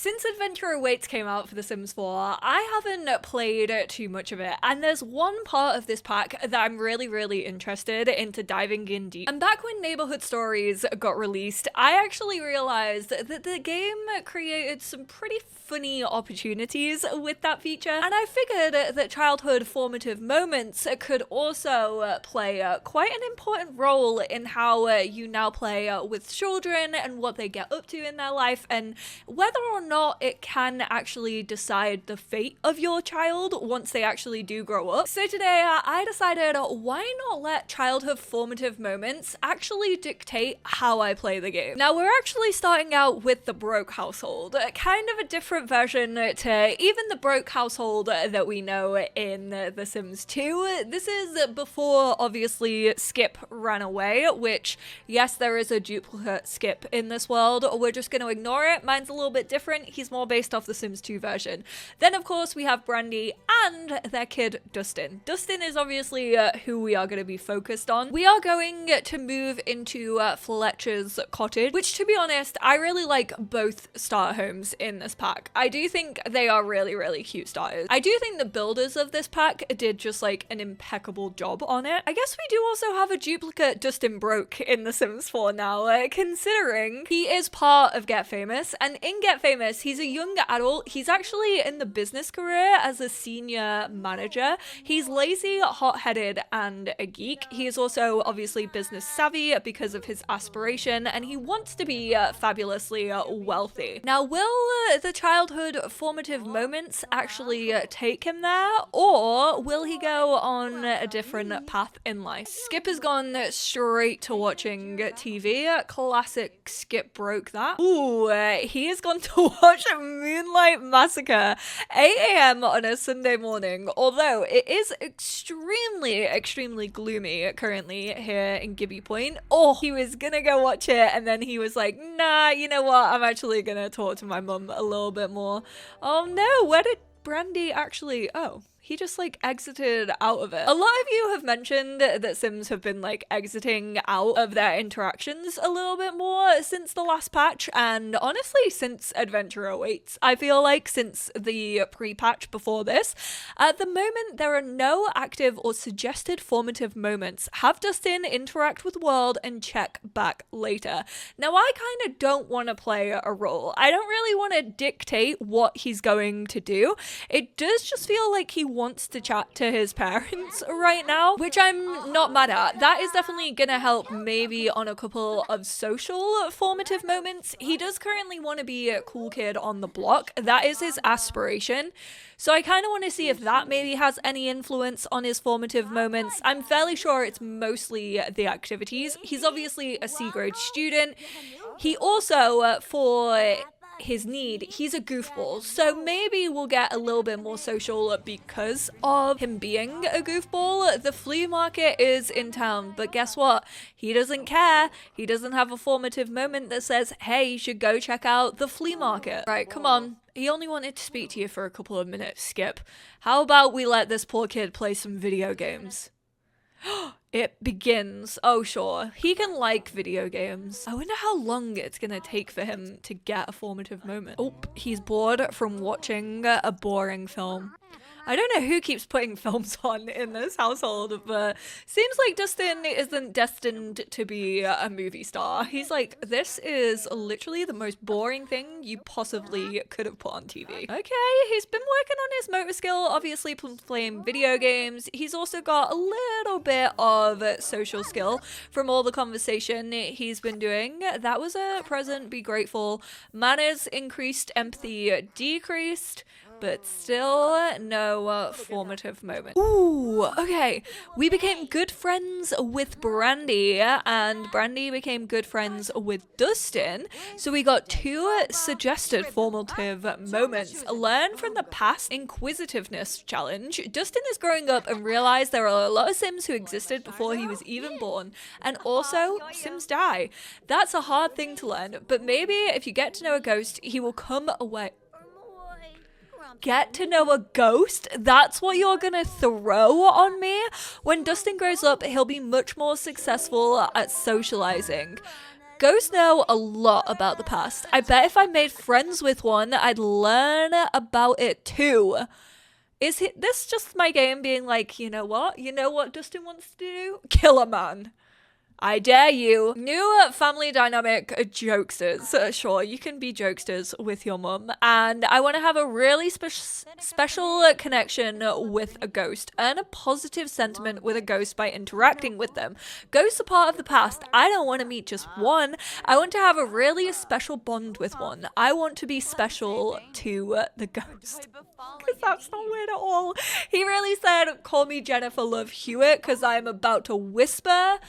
Since Adventure Awaits came out for The Sims 4, I haven't played too much of it, and there's one part of this pack that I'm really interested into diving in deep. And back when Neighborhood Stories got released, I actually realized that the game created some pretty funny opportunities with that feature, and I figured that childhood formative moments could also play quite an important role in how you now play with children and what they get up to in their life, and whether or not it can actually decide the fate of your child once they actually do grow up. So today I decided, why not let childhood formative moments actually dictate how I play the game. Now we're actually starting out with the broke household, kind of a different version to even the broke household that we know in The Sims 2. This is before obviously Skip ran away, which yes, there is a duplicate Skip in this world. We're just going to ignore it. Mine's a little bit different. He's more based off the Sims 2 version. Then of course we have Brandy and their kid Dustin. Dustin is obviously who we are going to be focused on. We are going to move into Fletcher's cottage, which to be honest, I really like both starter homes in this pack. I do think they are really cute starters. I do think the builders of this pack did just like an impeccable job on it. I guess we do also have a duplicate Dustin Broke in The Sims 4 now, considering he is part of Get Famous, and in Get Famous, he's a young adult. He's actually in the business career as a senior manager. He's lazy, hot-headed, and a geek. He is also obviously business savvy because of his aspiration, and he wants to be fabulously wealthy. Now, will the childhood formative moments actually take him there, or will he go on a different path in life? Skip has gone straight to watching TV. Classic Skip Broke that. Ooh, he has gone to watch Moonlight Massacre 8 a.m. on a Sunday morning, although it is extremely gloomy currently here in Gibby Point. Oh, he was gonna go watch it, and then he was like, nah, you know what, I'm actually gonna talk to my mum a little bit more. Oh no, where did Brandy actually... Oh, he just like exited out of it. A lot of you have mentioned that Sims have been like exiting out of their interactions a little bit more since the last patch, and honestly since Adventure Awaits. I feel like since the pre-patch before this, at the moment there are no active or suggested formative moments. Have Dustin interact with world and check back later. Now I kind of don't want to play a role. I don't really want to dictate what he's going to do. It does just feel like he wants to chat to his parents right now, which I'm not mad at. That is definitely gonna help maybe on a couple of social formative moments. He does currently want to be a cool kid on the block. That is his aspiration. So I kind of want to see if that maybe has any influence on his formative moments. I'm fairly sure it's mostly the activities. He's obviously a C-grade student. He also, for his need, he's a goofball, so maybe we'll get a little bit more social because of him being a goofball. The flea market is in town, but guess what? He doesn't care. He doesn't have a formative moment that says, hey, you should go check out the flea market. Right, come on. He only wanted to speak to you for a couple of minutes, Skip. How about we let this poor kid play some video games? It begins. Oh, sure. He can like video games. I wonder how long it's gonna take for him to get a formative moment. Oh, he's bored from watching a boring film. I don't know who keeps putting films on in this household, but seems like Dustin isn't destined to be a movie star. He's like, this is literally the most boring thing you possibly could have put on TV. Okay, he's been working on his motor skill, obviously playing video games. He's also got a little bit of social skill from all the conversation he's been doing. That was a present, be grateful. Manners increased, empathy decreased, but still no formative moment. Ooh, okay. We became good friends with Brandy, and Brandy became good friends with Dustin. So we got 2 suggested formative moments. Learn from the past inquisitiveness challenge. Dustin is growing up and realized there are a lot of Sims who existed before he was even born. And also, Sims die. That's a hard thing to learn, but maybe if you get to know a ghost, he will come away. Get to know a ghost? That's what you're gonna throw on me? When Dustin grows up, he'll be much more successful at socializing. Ghosts know a lot about the past. I bet if I made friends with one, I'd learn about it too. Is this just my game being like, you know what? You know what Dustin wants to do? Kill a man. I dare you. New family dynamic jokesters. Sure, you can be jokesters with your mum. And I want to have a really special connection with a ghost. Earn a positive sentiment with a ghost by interacting with them. Ghosts are part of the past. I don't want to meet just one. I want to have a really special bond with one. I want to be special to the ghost. Because that's not weird at all. He really said, call me Jennifer Love Hewitt because I'm about to whisper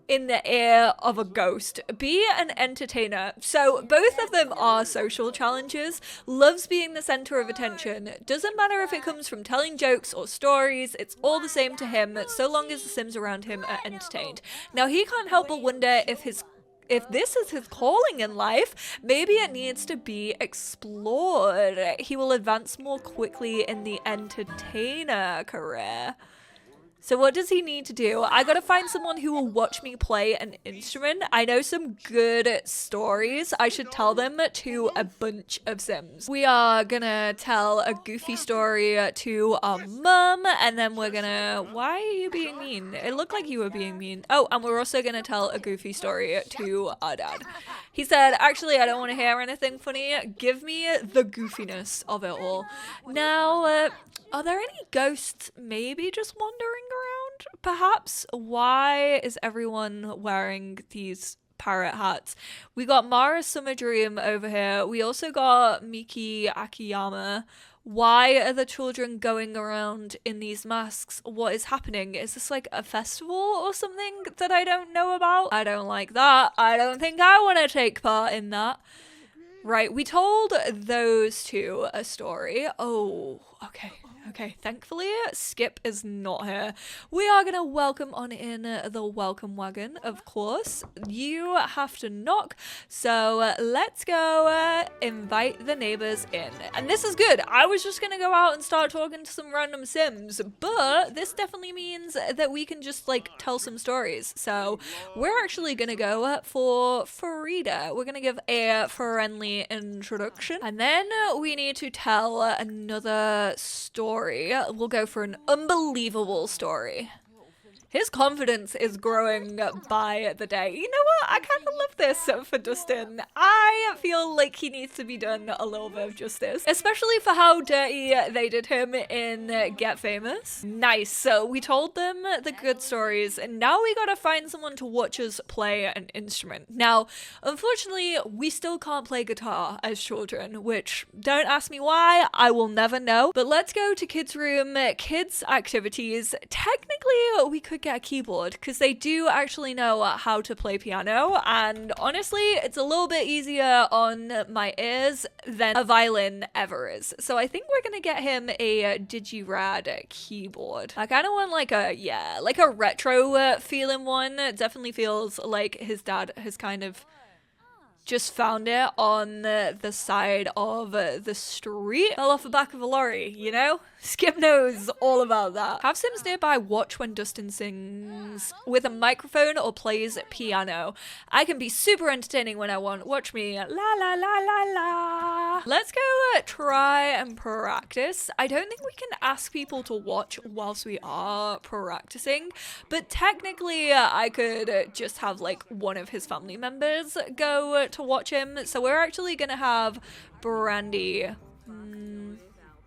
in the ear of a ghost. Be an entertainer. So both of them are social challenges. Loves being the center of attention. Doesn't matter if it comes from telling jokes or stories, it's all the same to him so long as the Sims around him are entertained. Now he can't help but wonder if this is his calling in life, maybe it needs to be explored. He will advance more quickly in the entertainer career. So what does he need to do? I gotta find someone who will watch me play an instrument. I know some good stories. I should tell them to a bunch of Sims. We are gonna tell a goofy story to our mum, and then we're gonna... Why are you being mean? It looked like you were being mean. Oh, and we're also gonna tell a goofy story to our dad. He said, actually, I don't want to hear anything funny. Give me the goofiness of it all. Now, are there any ghosts maybe just wandering around? Perhaps? Why is everyone wearing these parrot hats? We got Mara's Summer Dream over here. We also got Miki Akiyama. Why are the children going around in these masks? What is happening? Is this like a festival or something that I don't know about? I don't like that. I don't think I want to take part in that. Right, we told those two a story. Oh, okay. Okay, thankfully, Skip is not here. We are going to welcome on in the welcome wagon, of course. You have to knock, so let's go invite the neighbors in. And this is good. I was just going to go out and start talking to some random Sims, but this definitely means that we can just, like, tell some stories. So we're actually going to go for Farida. We're going to give a friendly introduction, and then we need to tell another story. We'll go for an unbelievable story. His confidence is growing by the day. You know what? I kind of love this for Dustin. I feel like he needs to be done a little bit of justice, especially for how dirty they did him in Get Famous. Nice. So we told them the good stories, and now we gotta find someone to watch us play an instrument. Now, unfortunately, we still can't play guitar as children, which don't ask me why, I will never know. But let's go to kids' room, kids' activities. Technically, we could get a keyboard because they do actually know how to play piano, and honestly it's a little bit easier on my ears than a violin ever is. So I think we're gonna get him a digirad keyboard. I kind of want like a retro feeling one. It definitely feels like his dad has kind of just found it on the side of the street. Fell off the back of a lorry, you know? Skip knows all about that. Have Sims nearby watch when Dustin sings with a microphone or plays piano. I can be super entertaining when I want. Watch me. La la la la la. Let's go try and practice. I don't think we can ask people to watch whilst we are practicing, but technically I could just have like one of his family members go to watch him. So we're actually gonna have Brandy.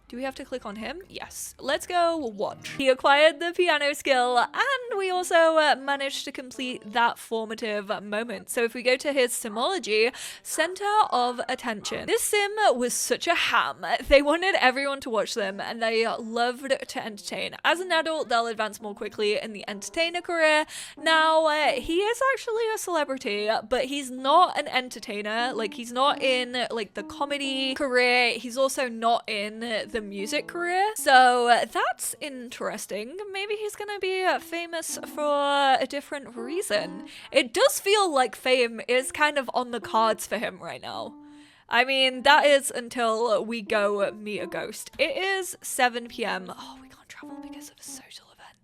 Do we have to click on him? Yes. Let's go watch. He acquired the piano skill, and we also managed to complete that formative moment. So if we go to his Simology, center of attention. This Sim was such a ham. They wanted everyone to watch them, and they loved to entertain. As an adult, they'll advance more quickly in the entertainer career. Now, he is actually a celebrity, but he's not an entertainer. Like, he's not in, like, the comedy career. He's also not in the music career. So that's interesting. Maybe he's gonna be famous for a different reason. It does feel like fame is kind of on the cards for him right now. I mean, that is until we go meet a ghost. It is 7 p.m. Oh, we can't travel because of a social event.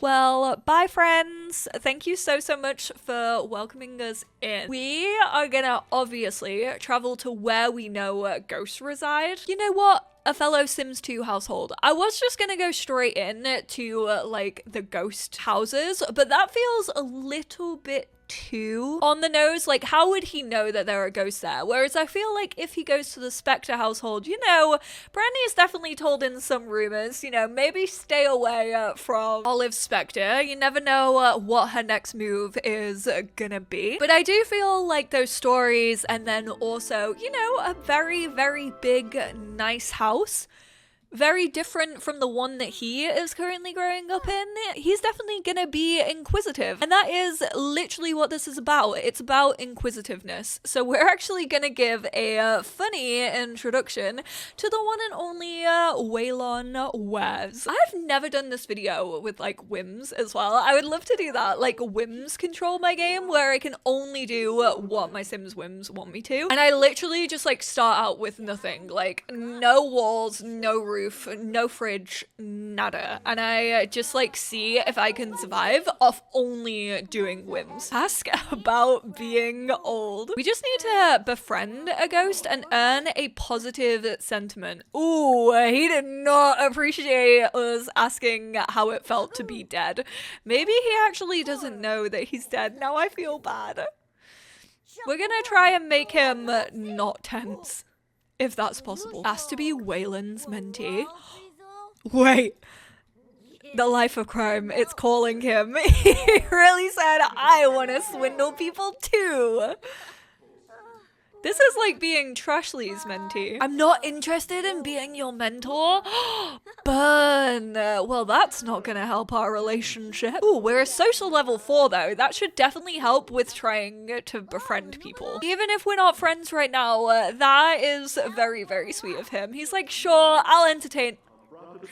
Well, bye friends. Thank you so much for welcoming us in. We are gonna obviously travel to where we know ghosts reside. You know what? A fellow Sims 2 household. I was just gonna go straight in to like the ghost houses, but that feels a little bit too on the nose. Like, how would he know that there are ghosts there? Whereas I feel like if he goes to the Spectre household, you know, Brandy is definitely told in some rumors, you know, maybe stay away from Olive Spectre. You never know what her next move is gonna be. But I do feel like those stories, and then also, you know, a very, very big, nice house, very different from the one that he is currently growing up in, he's definitely gonna be inquisitive. And that is literally what this is about. It's about inquisitiveness. So we're actually gonna give a funny introduction to the one and only Waylon Wes. I've never done this video with like whims as well. I would love to do that, like whims control my game, where I can only do what my Sims whims want me to. And I literally just like start out with nothing, like no walls, no roof, no fridge, nada. And I just like see if I can survive off only doing whims. Ask about being old. We just need to befriend a ghost and earn a positive sentiment. Ooh, he did not appreciate us asking how it felt to be dead. Maybe he actually doesn't know that he's dead. Now I feel bad. We're gonna try and make him not tense, if that's possible. Has to be Waylon's mentee. Wait. The life of crime, it's calling him. He really said, I want to swindle people too. This is like being Trashley's mentee. I'm not interested in being your mentor. Burn. Well, that's not gonna help our relationship. Ooh, we're a social level 4 though. That should definitely help with trying to befriend people. Even if we're not friends right now, that is very, very sweet of him. He's like, sure, I'll entertain.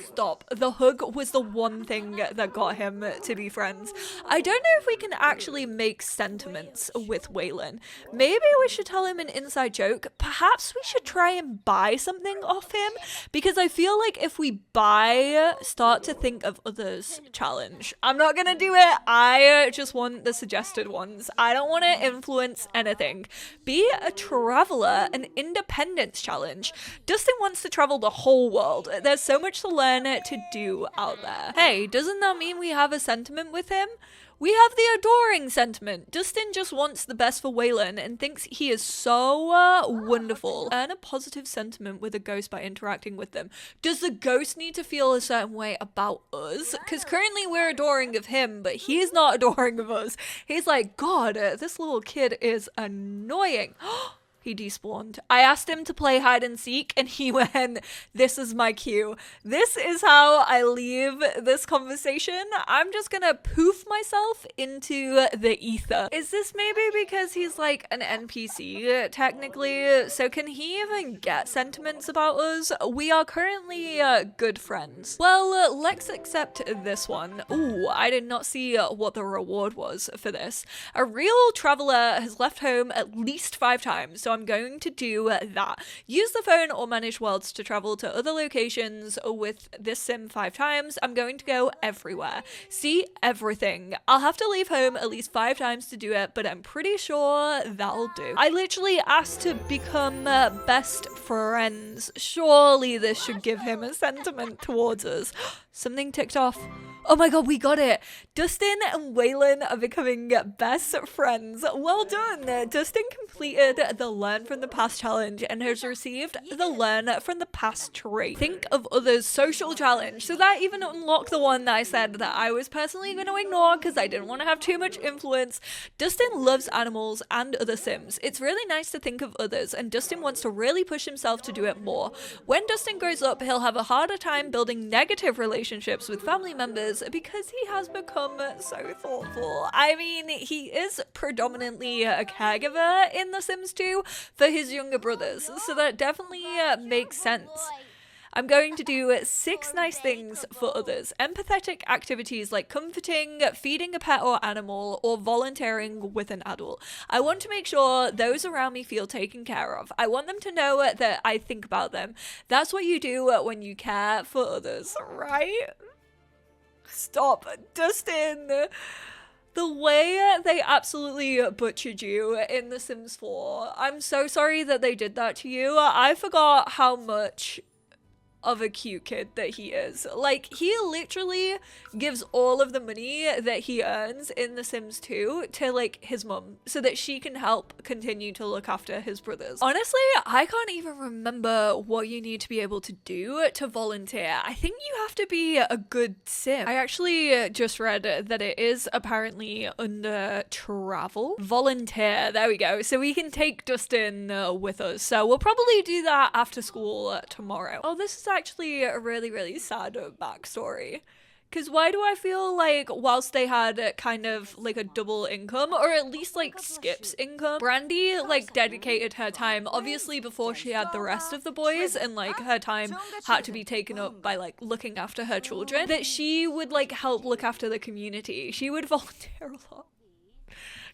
Stop. The hug was the one thing that got him to be friends. I don't know if we can actually make sentiments with Waylon. Maybe we should tell him an inside joke. Perhaps we should try and buy something off him, because I feel like if we buy start to think of others challenge. I'm not gonna do it. I just want the suggested ones. I don't want to influence anything. Be a traveler, an independence challenge. Dustin wants to travel the whole world. There's so much to learn to do out there. Hey, doesn't that mean we have a sentiment with him? We have the adoring sentiment. Dustin just wants the best for Waylon and thinks he is so wonderful. Earn a positive sentiment with a ghost by interacting with them. Does the ghost need to feel a certain way about us? Because currently we're adoring of him, but he's not adoring of us. He's like, God, this little kid is annoying. He despawned. I asked him to play hide and seek and he went, this is my cue. This is how I leave this conversation. I'm just gonna poof myself into the ether. Is this maybe because he's like an NPC technically? So can he even get sentiments about us? We are currently good friends. Well, let's accept this one. Ooh, I did not see what the reward was for this. A real traveler has left home at least 5 times, so I'm going to do that. Use the phone or manage worlds to travel to other locations with this sim 5 times. I'm going to go everywhere. See everything. I'll have to leave home at least 5 times to do it, but I'm pretty sure that'll do. I literally asked to become best friends. Surely this should give him a sentiment towards us. Something ticked off. Oh my god, we got it! Dustin and Waylon are becoming best friends. Well done! Dustin completed the Learn from the Past challenge and has received the Learn from the Past trait. Think of others social challenge. So that even unlocked the one that I said that I was personally going to ignore because I didn't want to have too much influence. Dustin loves animals and other Sims. It's really nice to think of others, and Dustin wants to really push himself to do it more. When Dustin grows up, he'll have a harder time building negative relationships with family members because he has become so thoughtful. I mean, he is predominantly a caregiver in The Sims 2 for his younger brothers, so that definitely makes sense. I'm going to do 6 nice things for others. Empathetic activities like comforting, feeding a pet or animal, or volunteering with an adult. I want to make sure those around me feel taken care of. I want them to know that I think about them. That's what you do when you care for others, right? Stop, Dustin. The way they absolutely butchered you in The Sims 4. I'm so sorry that they did that to you. I forgot how much of a cute kid that he is. Like, he literally gives all of the money that he earns in The Sims 2 to like his mum so that she can help continue to look after his brothers. Honestly, I can't even remember what you need to be able to do to volunteer. I think you have to be a good sim. I actually just read that it is apparently under travel. Volunteer, there we go. So we can take Dustin with us. So we'll probably do that after school tomorrow. Oh, this is actually a really, really sad backstory. Because why do I feel like whilst they had kind of like a double income, or at least like Skip's income, Brandy like dedicated her time, obviously before she had the rest of the boys, and like her time had to be taken up by like looking after her children, that she would like help look after the community. She would volunteer a lot.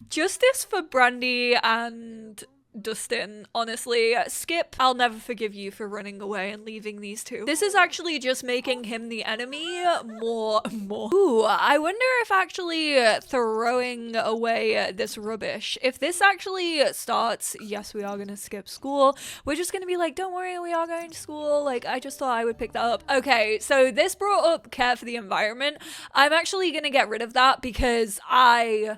Justice for Brandy and Dustin, honestly. Skip, I'll never forgive you for running away and leaving these two. This is actually just making him the enemy more. Ooh, I wonder if actually throwing away this rubbish, if this actually starts, yes, we are gonna skip school, we're just gonna be like, don't worry, we are going to school. Like, I just thought I would pick that up. Okay, so this brought up care for the environment. I'm actually gonna get rid of that because I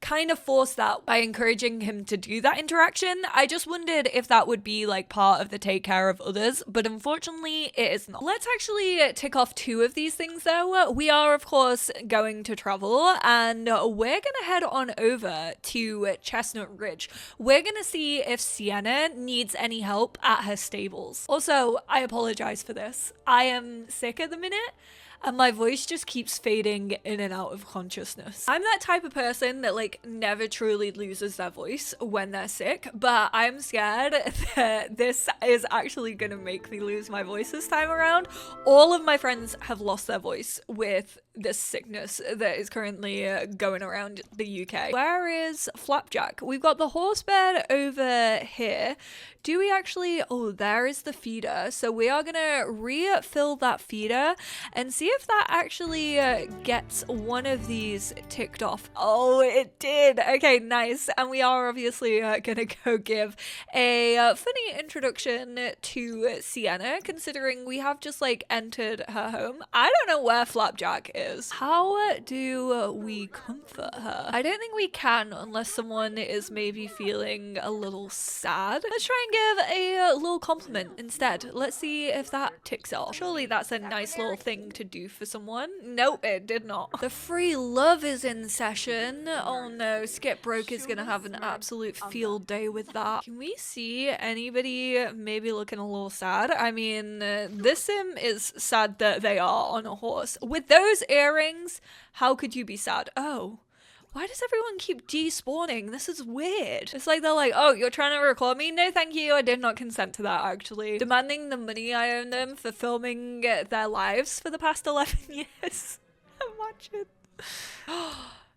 kind of forced that by encouraging him to do that interaction. I just wondered if that would be like part of the take care of others, but unfortunately it is not. Let's actually tick off 2 of these things though. We are of course going to travel, and we're gonna head on over to Chestnut Ridge. We're gonna see if Sienna needs any help at her stables. Also, I apologize for this. I am sick at the minute, and my voice just keeps fading in and out of consciousness. I'm that type of person that like never truly loses their voice when they're sick, but I'm scared that this is actually gonna make me lose my voice this time around. All of my friends have lost their voice with this sickness that is currently going around the UK. Where is Flapjack? We've got the horse bed over here. Do we actually, oh, there is the feeder. So we are gonna refill that feeder and see if that actually gets one of these ticked off. Oh, it did. Okay, nice. And we are obviously gonna go give a funny introduction to Sienna, considering we have just like entered her home. I don't know where Flapjack is. How do we comfort her? I don't think we can unless someone is maybe feeling a little sad. Let's try and give a little compliment instead. Let's see if that ticks off. Surely that's a nice little thing to do for someone. Nope, it did not. The free love is in session. Oh no, Skip Broke is gonna have an absolute field day with that. Can we see anybody maybe looking a little sad? I mean, this sim is sad that they are on a horse. With those earrings, how could you be sad? Oh. Why does everyone keep despawning? This is weird. It's like they're like, oh, you're trying to record me? No, thank you. I did not consent to that, actually. Demanding the money I owe them for filming their lives for the past 11 years. Imagine.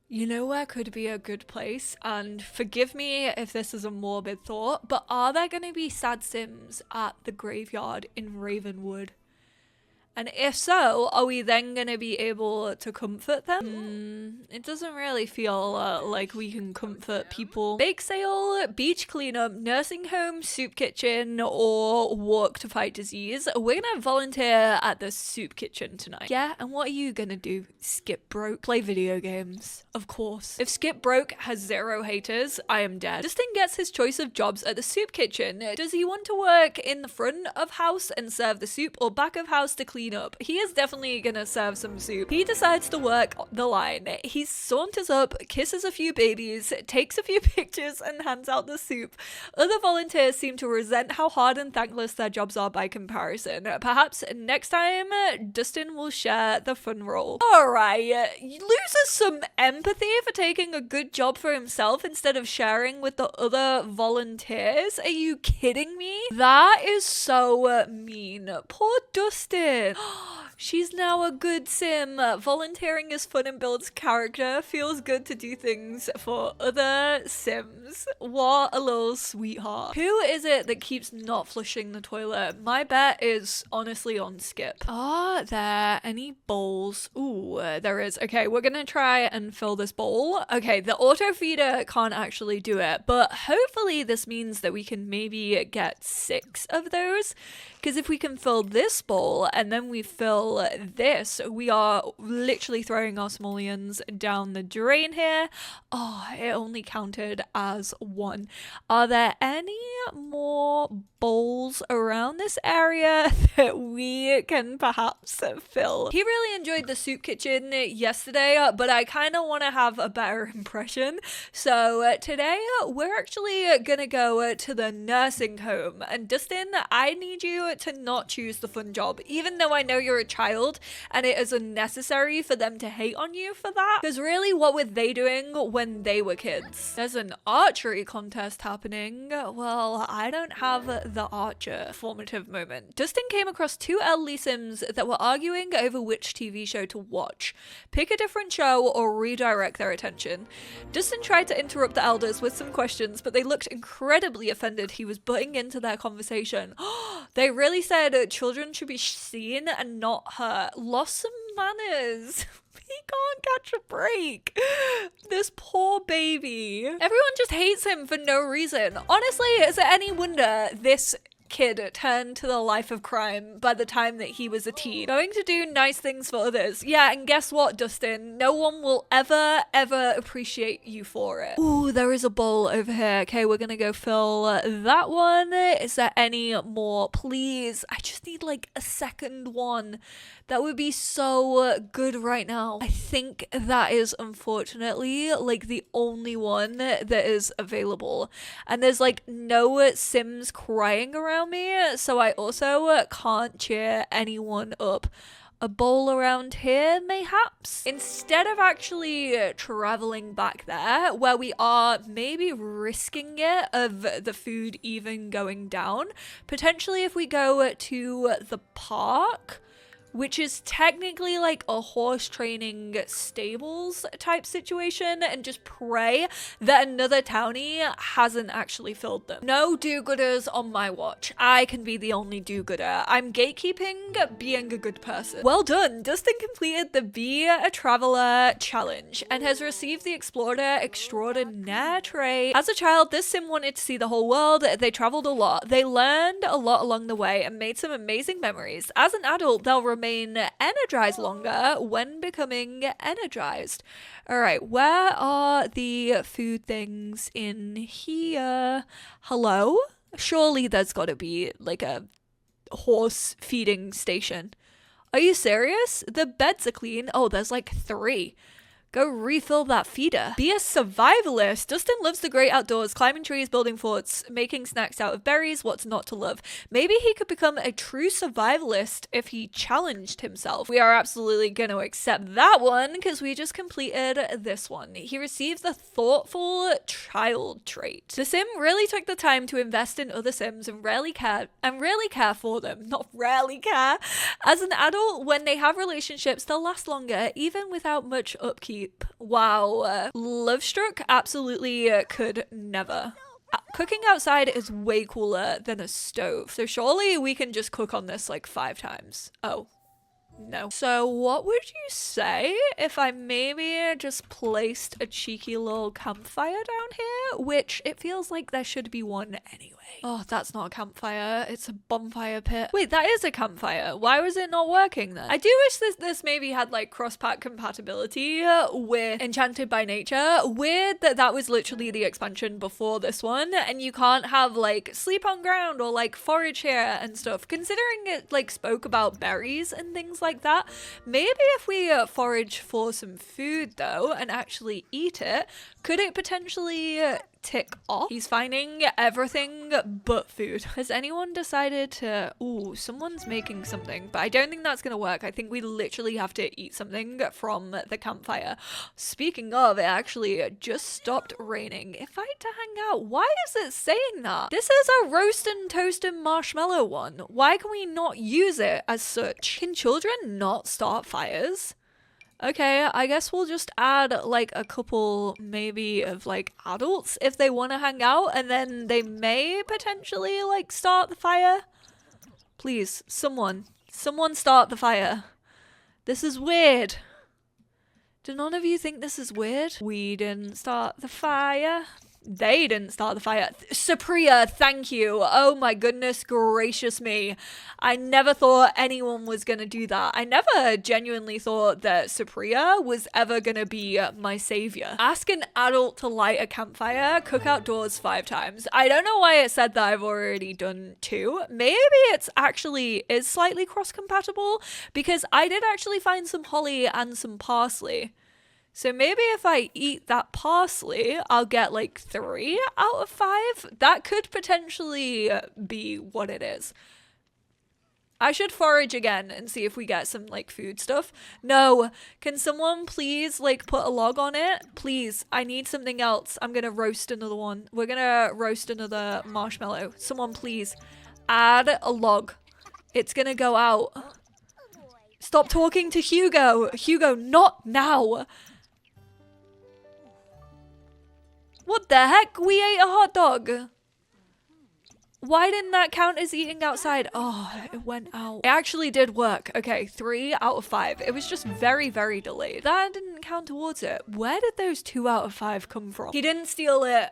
You know where could be a good place? And forgive me if this is a morbid thought, but are there going to be sad sims at the graveyard in Ravenwood? And if so, are we then going to be able to comfort them? It doesn't really feel like we can comfort people. Bake sale, beach cleanup, nursing home, soup kitchen, or walk to fight disease. We're going to volunteer at the soup kitchen tonight. Yeah, and what are you going to do? Skip Broke? Play video games. Of course. If Skip Broke has 0 haters, I am dead. Justin gets his choice of jobs at the soup kitchen. Does he want to work in the front of house and serve the soup, or back of house to clean up? He is definitely gonna serve some soup. He decides to work the line. He saunters up, kisses a few babies, takes a few pictures, and hands out the soup. Other volunteers seem to resent how hard and thankless their jobs are by comparison. Perhaps next time, Dustin will share the fun role. Alright, loses some empathy for taking a good job for himself instead of sharing with the other volunteers. Are you kidding me? That is so mean. Poor Dustin. She's now a good sim. Volunteering is fun and builds character. Feels good to do things for other sims. What a little sweetheart. Who is it that keeps not flushing the toilet? My bet is honestly on Skip. Are there any bowls? Ooh, there is. Okay, we're gonna try and fill this bowl. Okay, the auto feeder can't actually do it, but hopefully this means that we can maybe get 6 of those. Because if we can fill this bowl and then we fill this, we are literally throwing our simoleons down the drain here. Oh, it only counted as 1. Are there any more bowls around this area that we can perhaps fill? He really enjoyed the soup kitchen yesterday, but I kind of want to have a better impression. So today we're actually gonna go to the nursing home. And Dustin, I need you to not choose the fun job, even though I know you're a child and it is unnecessary for them to hate on you for that. Because really, what were they doing when they were kids? There's an archery contest happening. Well, I don't have the archer. Formative moment. Dustin came across 2 elderly sims that were arguing over which TV show to watch. Pick a different show or redirect their attention. Dustin tried to interrupt the elders with some questions, but they looked incredibly offended he was butting into their conversation. They really said children should be seen and not hurt. Lost some manners. He can't catch a break. This poor baby. Everyone just hates him for no reason. Honestly, is it any wonder this kid turned to the life of crime by the time that he was a teen? Going to do nice things for others. Yeah, and guess what, Dustin? No one will ever appreciate you for it. Ooh, there is a bowl over here. Okay, we're gonna go fill that one. Is there any more? Please. I just need like a second one. That would be so good right now. I think that is unfortunately like the only one that is available. And there's like no sims crying around me, so I also can't cheer anyone up. A bowl around here, mayhaps? Instead of actually traveling back there, where we are maybe risking it of the food even going down, potentially if we go to the park, which is technically like a horse training stables type situation, and just pray that another townie hasn't actually filled them. No do-gooders on my watch. I can be the only do-gooder. I'm gatekeeping being a good person. Well done. Dustin completed the Be a Traveler challenge and has received the Explorer Extraordinaire trait. As a child, this sim wanted to see the whole world. They traveled a lot. They learned a lot along the way and made some amazing memories. As an adult, they'll remain energized longer when becoming energized. All right, where are the food things in here? Hello? Surely there's got to be like a horse feeding station. Are you serious? The beds are clean. Oh, there's like 3. Go refill that feeder. Be a survivalist. Dustin loves the great outdoors, climbing trees, building forts, making snacks out of berries. What's not to love? Maybe he could become a true survivalist if he challenged himself. We are absolutely going to accept that one because we just completed this one. He received the thoughtful child trait. The sim really took the time to invest in other sims and really care for them. Not rarely care. As an adult, when they have relationships, they'll last longer, even without much upkeep. Wow. Love struck? Absolutely could never. Cooking outside is way cooler than a stove, so surely we can just cook on this like 5 times. Oh. No. So what would you say if I maybe just placed a cheeky little campfire down here? Which it feels like there should be one anyway. Oh, that's not a campfire. It's a bonfire pit. Wait, that is a campfire. Why was it not working then? I do wish this maybe had like cross-pack compatibility with Enchanted by Nature. Weird that that was literally the expansion before this one, and you can't have like sleep on ground or like forage here and stuff. Considering it like spoke about berries and things like that, maybe if we forage for some food though and actually eat it, could it potentially tick off. He's finding everything but food. Has anyone decided to... Ooh, someone's making something, but I don't think that's gonna work. I think we literally have to eat something from the campfire. Speaking of, it actually just stopped raining. If I had to hang out, why is it saying that? This is a roast and toast and marshmallow one. Why can we not use it as such? Can children not start fires? Okay, I guess we'll just add like a couple maybe of like adults if they want to hang out, and then they may potentially like start the fire. Please, someone start the fire. This is weird. Do none of you think this is weird? We didn't start the fire. They didn't start the fire. Supriya, thank you. Oh my goodness gracious me. I never thought anyone was gonna do that. I never genuinely thought that Supriya was ever gonna be my savior. Ask an adult to light a campfire, cook outdoors 5 times. I don't know why it said that I've already done 2. Maybe it's actually is slightly cross-compatible because I did actually find some holly and some parsley. So maybe if I eat that parsley, I'll get like 3 out of 5. That could potentially be what it is. I should forage again and see if we get some like food stuff. No, can someone please like put a log on it? Please, I need something else. I'm gonna roast another one. We're gonna roast another marshmallow. Someone please add a log. It's gonna go out. Stop talking to Hugo. Hugo, not now. What the heck? We ate a hot dog. Why didn't that count as eating outside? Oh, it went out. It actually did work. Okay, 3 out of 5. It was just very, very delayed. That didn't count towards it. Where did those 2 out of 5 come from? He didn't steal it.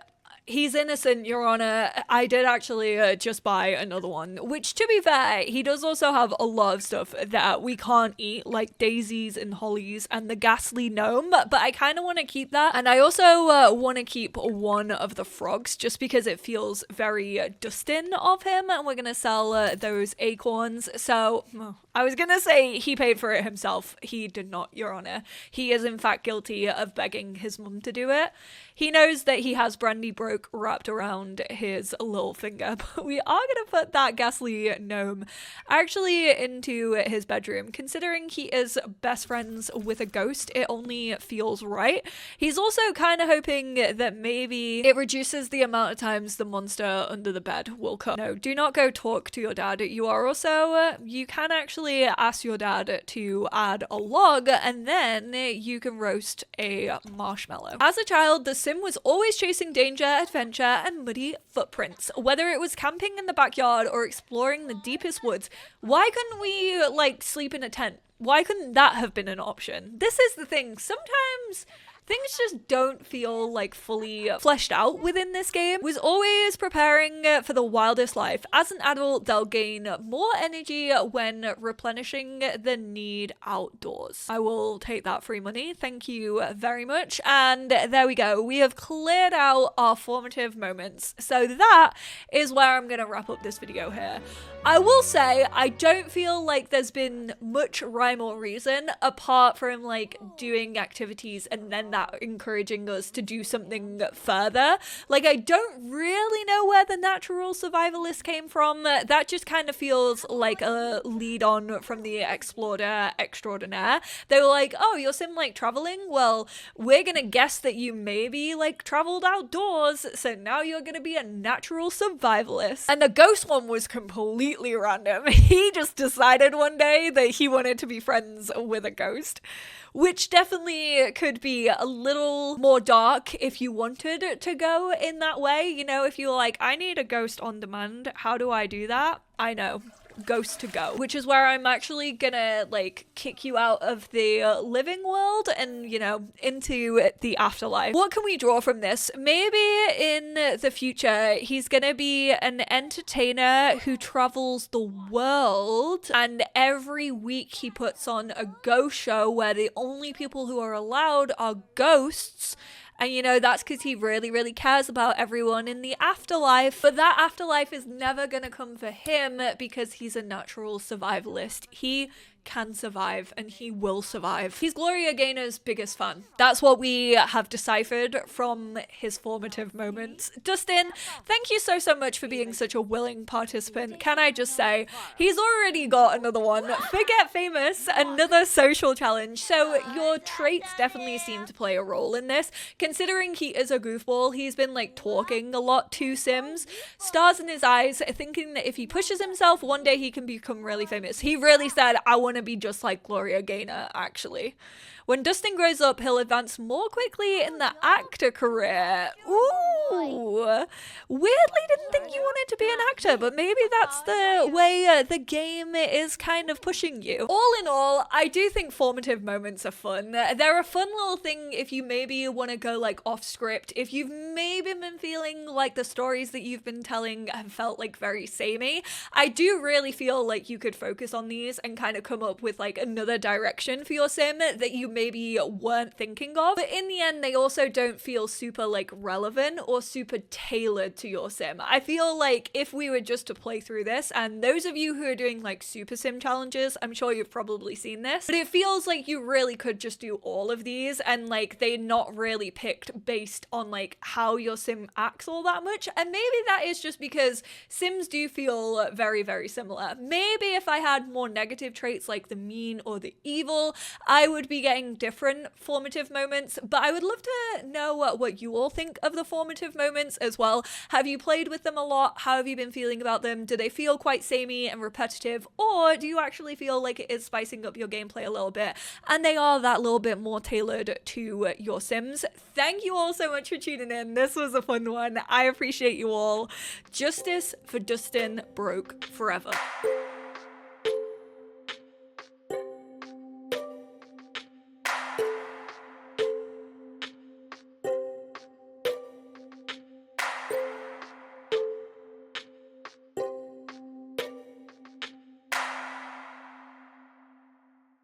He's innocent, Your Honor. I did actually just buy another one, which to be fair, he does also have a lot of stuff that we can't eat, like daisies and hollies and the ghastly gnome, but I kind of want to keep that. And I also want to keep one of the frogs just because it feels very Dustin of him, and we're going to sell those acorns. So I was going to say he paid for it himself. He did not, Your Honor. He is in fact guilty of begging his mum to do it. He knows that he has brandy broke wrapped around his little finger, but we are going to put that ghastly gnome actually into his bedroom. Considering he is best friends with a ghost, it only feels right. He's also kind of hoping that maybe it reduces the amount of times the monster under the bed will come. No, do not go talk to your dad. You are also, you can actually ask your dad to add a log, and then you can roast a marshmallow. As a child, the Sim was always chasing danger, adventure, and muddy footprints. Whether it was camping in the backyard or exploring the deepest woods, why couldn't we, like, sleep in a tent? Why couldn't that have been an option? This is the thing. Sometimes things just don't feel like fully fleshed out within this game. Was always preparing for the wildest life. As an adult, they'll gain more energy when replenishing the need outdoors. I will take that free money. Thank you very much. And there we go. We have cleared out our formative moments. So that is where I'm going to wrap up this video here. I will say, I don't feel like there's been much rhyme or reason apart from like doing activities and then that encouraging us to do something further. Like, I don't really know where the natural survivalist came from. That just kind of feels like a lead on from the explorer extraordinaire. They were like, oh, your sim like traveling? Well, we're gonna guess that you maybe like traveled outdoors, so now you're gonna be a natural survivalist. And the ghost one was completely random. He just decided one day that he wanted to be friends with a ghost, which definitely could be a little more dark if you wanted to go in that way. You know, if you're like, I need a ghost on demand, how do I do that? I know. Ghost to go, which is where I'm actually gonna like kick you out of the living world and, you know, into the afterlife. What can we draw from this? Maybe in the future he's gonna be an entertainer who travels the world, and every week he puts on a ghost show where the only people who are allowed are ghosts. And, you know, that's because he really, really cares about everyone in the afterlife. But that afterlife is never going to come for him because he's a natural survivalist. He can survive and he will survive. He's Gloria Gaynor's biggest fan. That's what we have deciphered from his formative moments. Dustin, thank you so much for being such a willing participant. Can I just say, he's already got another one. Forget famous, another social challenge. So your traits definitely seem to play a role in this. Considering he is a goofball, he's been like talking a lot to Sims. Stars in his eyes, thinking that if he pushes himself, one day he can become really famous. He really said, I want to be just like Gloria Gaynor, actually. When Dustin grows up, he'll advance more quickly in the actor career. Ooh. Weirdly didn't think you wanted to be an actor, but maybe that's the way the game is kind of pushing you. All in all, I do think formative moments are fun. They're a fun little thing if you maybe want to go like off script, if you've maybe been feeling like the stories that you've been telling have felt like very samey. I do really feel like you could focus on these and kind of come up with like another direction for your sim that you maybe weren't thinking of. But in the end, they also don't feel super like relevant or super tailored to your sim. I feel like if we were just to play through this, and those of you who are doing like super sim challenges, I'm sure you've probably seen this, but it feels like you really could just do all of these and like they're not really picked based on like how your sim acts all that much. And maybe that is just because sims do feel very, very similar. Maybe if I had more negative traits like the mean or the evil, I would be getting different formative moments, but I would love to know what you all think of the formative moments as well. Have you played with them a lot? How have you been feeling about them? Do they feel quite samey and repetitive, or do you actually feel like it is spicing up your gameplay a little bit and they are that little bit more tailored to your sims? Thank you all so much for tuning in. This was a fun one. I appreciate you all. Justice for Dustin broke forever.